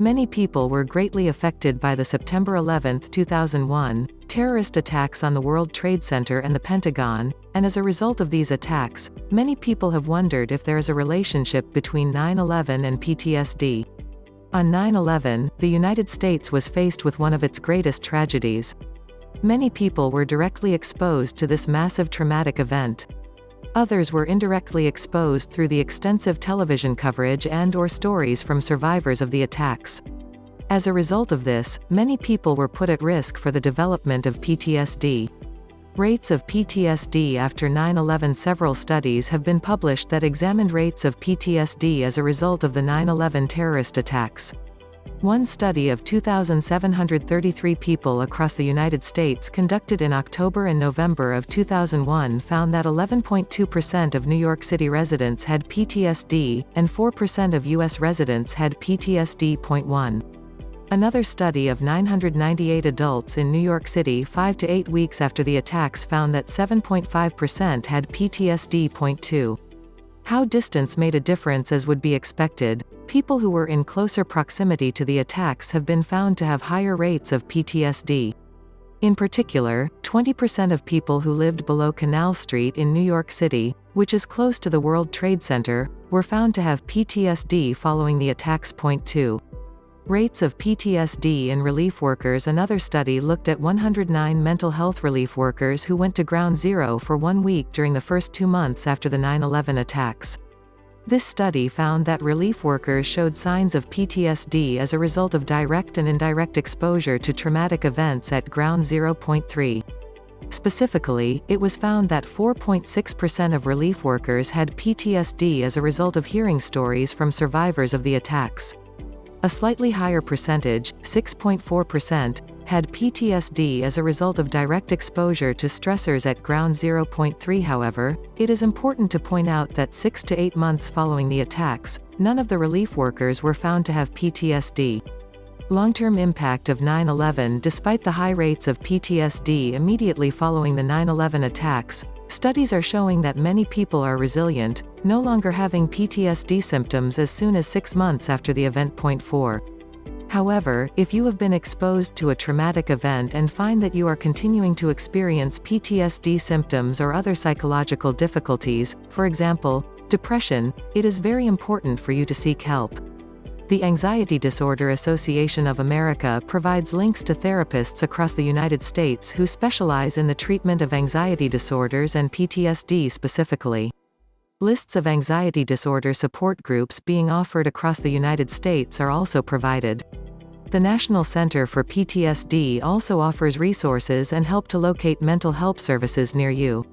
Many people were greatly affected by the September 11, 2001, terrorist attacks on the World Trade Center and the Pentagon, and as a result of these attacks, many people have wondered if there is a relationship between 9/11 and PTSD. On 9/11, the United States was faced with one of its greatest tragedies. Many people were directly exposed to this massive traumatic event. Others were indirectly exposed through the extensive television coverage and/or stories from survivors of the attacks. As a result of this, many people were put at risk for the development of PTSD. Rates of PTSD after 9/11. Several studies have been published that examined rates of PTSD as a result of the 9/11 terrorist attacks. One study of 2,733 people across the United States conducted in October and November of 2001 found that 11.2% of New York City residents had PTSD, and 4% of U.S. residents had PTSD.1. Another study of 998 adults in New York City 5 to 8 weeks after the attacks found that 7.5% had PTSD.2. How distance made a difference. As would be expected, people who were in closer proximity to the attacks have been found to have higher rates of PTSD. In particular, 20% of people who lived below Canal Street in New York City, which is close to the World Trade Center, were found to have PTSD following the attacks. 2. Rates of PTSD in relief workers. Another study looked at 109 mental health relief workers who went to Ground Zero for 1 week during the first 2 months after the 9/11 attacks. This study found that relief workers showed signs of PTSD as a result of direct and indirect exposure to traumatic events at Ground Zero. 3. Specifically, it was found that 4.6% of relief workers had PTSD as a result of hearing stories from survivors of the attacks. A slightly higher percentage, 6.4%, had PTSD as a result of direct exposure to stressors at Ground Zero. 3. However, it is important to point out that 6 to 8 months following the attacks, none of the relief workers were found to have PTSD. Long-term impact of 9/11. Despite the high rates of PTSD immediately following the 9/11 attacks, studies are showing that many people are resilient, no longer having PTSD symptoms as soon as 6 months after the event. 4. However, if you have been exposed to a traumatic event and find that you are continuing to experience PTSD symptoms or other psychological difficulties, for example, depression, it is very important for you to seek help. The Anxiety Disorder Association of America provides links to therapists across the United States who specialize in the treatment of anxiety disorders and PTSD specifically. Lists of anxiety disorder support groups being offered across the United States are also provided. The National Center for PTSD also offers resources and help to locate mental health services near you.